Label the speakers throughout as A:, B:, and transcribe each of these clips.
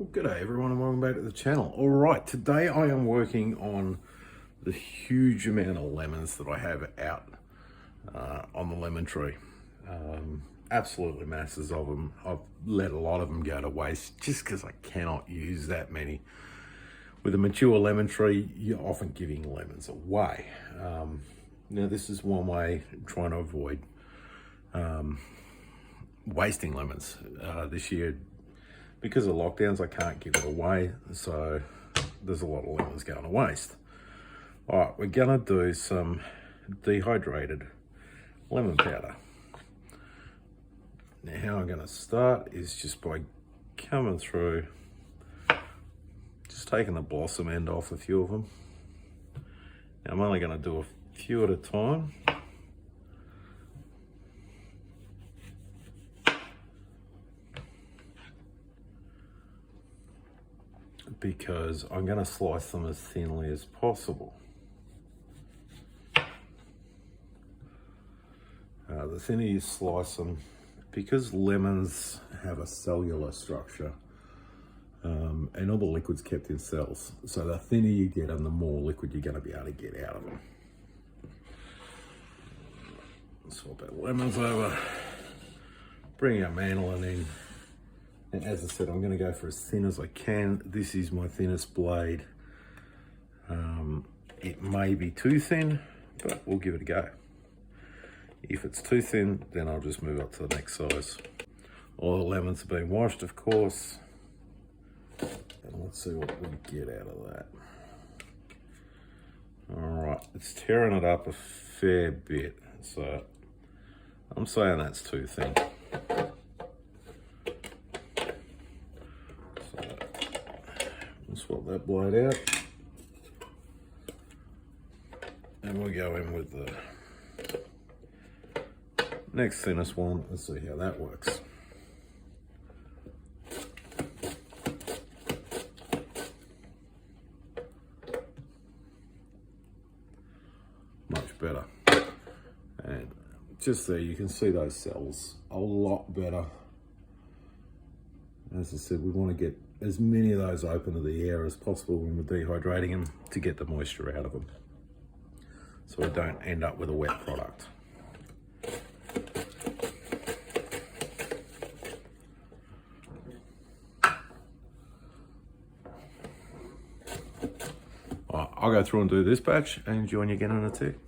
A: Well, g'day everyone and welcome back to the channel. All right, today I am working on the huge amount of lemons that I have out on the lemon tree. Absolutely masses of them. I've let a lot of them go to waste just because I cannot use that many. With a mature lemon tree, you're often giving lemons away. Now this is one way I'm trying to avoid wasting lemons. This year, because of lockdowns, I can't give it away, so there's a lot of lemons going to waste. All right, we're gonna do some dehydrated lemon powder. Now how I'm gonna start is just by coming through, just taking the blossom end off a few of them. Now I'm only gonna do a few at a time. Because I'm going to slice them as thinly as possible. The thinner you slice them, because lemons have a cellular structure, and all the liquid's kept in cells, so the thinner you get them, the more liquid you're going to be able to get out of them. Swap our lemons over, bring our mandolin in. And as I said, I'm going to go for as thin as I can. This is my thinnest blade. It may be too thin, but we'll give it a go. If it's too thin, then I'll just move up to the next size. All the lemons have been washed, of course. And let's see what we get out of that. All right, it's tearing it up a fair bit. So I'm saying that's too thin. Swap that blade out, and we'll go in with the next thinnest one and see how that works. Much better. And just there you can see those cells a lot better. As I said, we want to get as many of those open to the air as possible when we're dehydrating them to get the moisture out of them, so we don't end up with a wet product. All right, I'll go through and do this batch and join you again in a tick.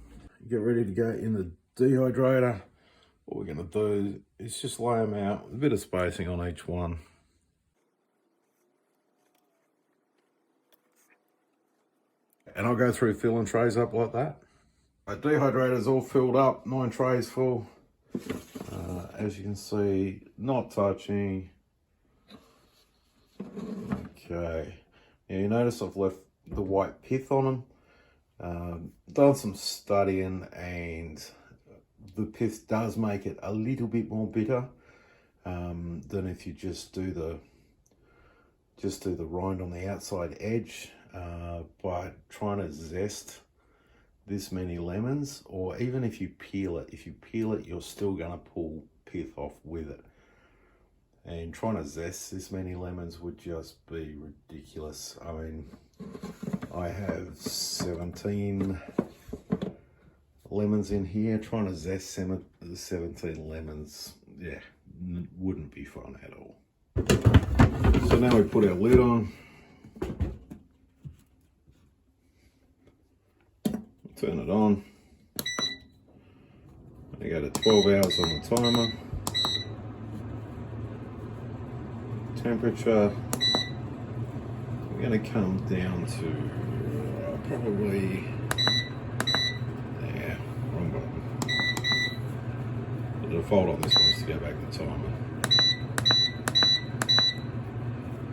A: Get ready to go in the dehydrator. What we're going to do is just lay them out with a bit of spacing on each one. And I'll go through filling trays up like that. Our dehydrator's all filled up, 9 trays full. As you can see, not touching. Okay. Now you notice I've left the white pith on them. Done some studying, and the pith does make it a little bit more bitter than if you just do the rind on the outside edge. By trying to zest this many lemons, or even if you peel it, you're still going to pull pith off with it. And trying to zest this many lemons would just be ridiculous. I mean, I have 17 lemons in here. Trying to zest 17 lemons, yeah, wouldn't be fun at all. So now we put our lid on. Turn it on. I go to 12 hours on the timer. Temperature, we're going to come down to probably, yeah, wrong button. The default on this one is to go back to timer.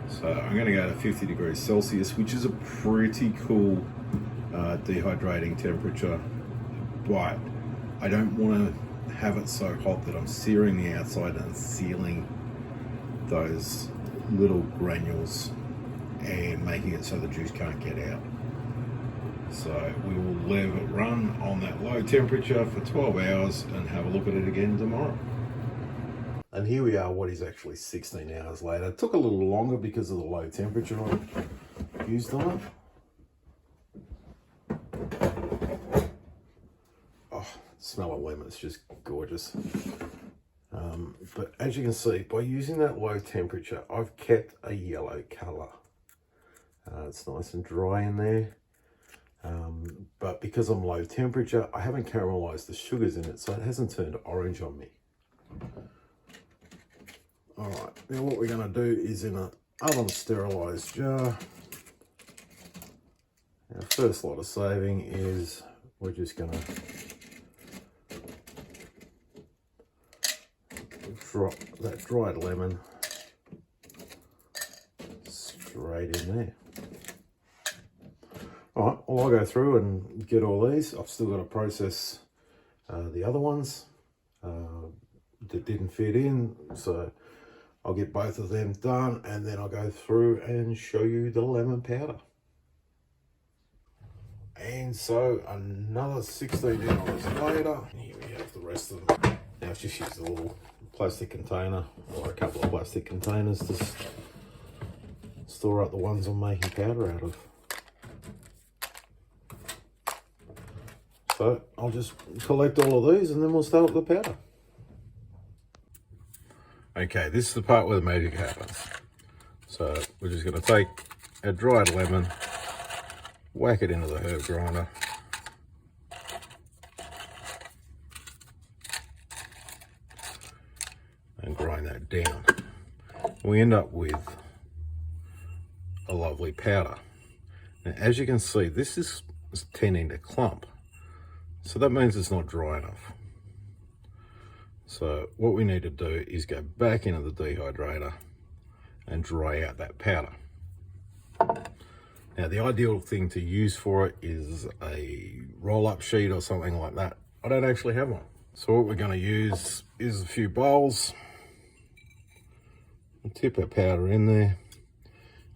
A: So I'm going to go to 50 degrees Celsius, which is a pretty cool dehydrating temperature, but I don't want to have it so hot that I'm searing the outside and sealing those little granules and making it so the juice can't get out. So we will let it run on that low temperature for 12 hours and have a look at it again tomorrow. And here we are, what is actually 16 hours later. It took a little longer because of the low temperature I used on it. Oh, the smell of lemon is just gorgeous. But as you can see, by using that low temperature, I've kept a yellow colour. It's nice and dry in there. But because I'm low temperature, I haven't caramelized the sugars in it, so it hasn't turned orange on me. All right, now what we're going to do is in an oven sterilized jar. Our first lot of saving is we're just going to drop that dried lemon straight in there. All right, well, I'll go through and get all these. I've still got to process the other ones that didn't fit in, so I'll get both of them done, and then I'll go through and show you the lemon powder. And so another 16 hours later, here we have the rest of them. Now I've just used a little plastic container or a couple of plastic containers to store up the ones I'm making powder out of. So I'll just collect all of these and then we'll start with the powder. Okay, this is the part where the magic happens. So we're just going to take a dried lemon, whack it into the herb grinder, and grind that down. We end up with a lovely powder. Now, as you can see, this is tending to clump, so that means it's not dry enough. So what we need to do is go back into the dehydrator and dry out that powder. Now, the ideal thing to use for it is a roll-up sheet or something like that. I don't actually have one. So what we're going to use is a few bowls. We'll tip our powder in there.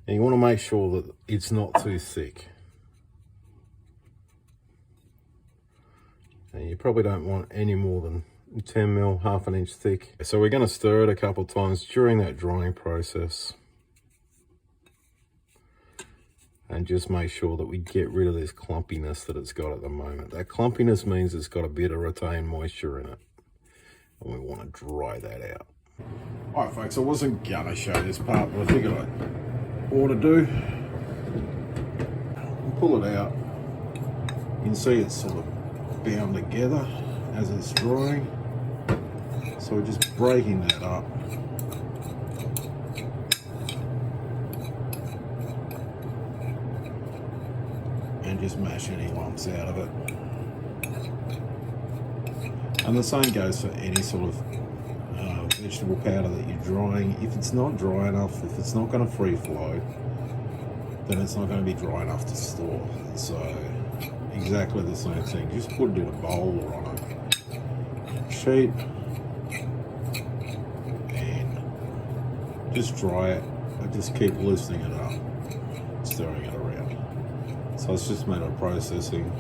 A: And you want to make sure that it's not too thick. And you probably don't want any more than 10 mil, half an inch thick. So we're going to stir it a couple of times during that drying process. And just make sure that we get rid of this clumpiness that it's got at the moment. That clumpiness means it's got a bit of retained moisture in it. And we want to dry that out. All right, folks, I wasn't going to show this part, but I figured I ought to do. Pull it out. You can see it's sort of bound together as it's drying. So we're just breaking that up. And just mash any lumps out of it. And the same goes for any sort of vegetable powder that you're drying. If it's not dry enough, if it's not going to free flow, then it's not going to be dry enough to store. So exactly the same thing. Just put it in a bowl or on a sheet and just dry it. And just keep loosening it up, stirring it around. So it's just a matter of processing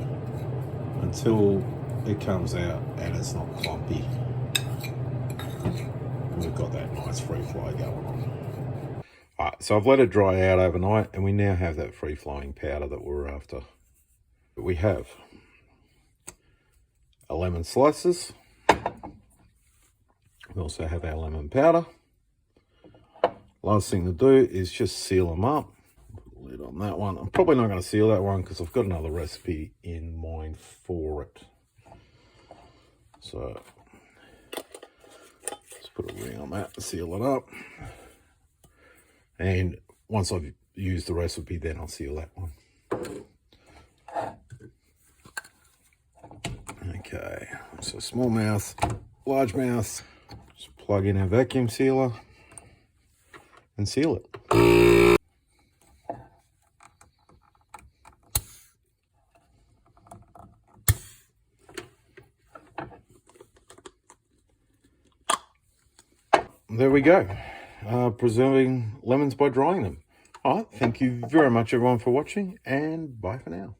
A: until it comes out and it's not clumpy. We've got that nice free flow going on. All right, so I've let it dry out overnight and we now have that free flowing powder that we're after. We have a lemon slices. We also have our lemon powder. Last thing to do is just seal them up. Put a lid on that one. I'm probably not going to seal that one because I've got another recipe in mind for it. So let's put a ring on that and seal it up. And once I've used the recipe, then I'll seal that one. Okay, so small mouth, large mouth. Just plug in our vacuum sealer and seal it. There we go. Preserving lemons by drying them. All right, thank you very much everyone for watching, and bye for now.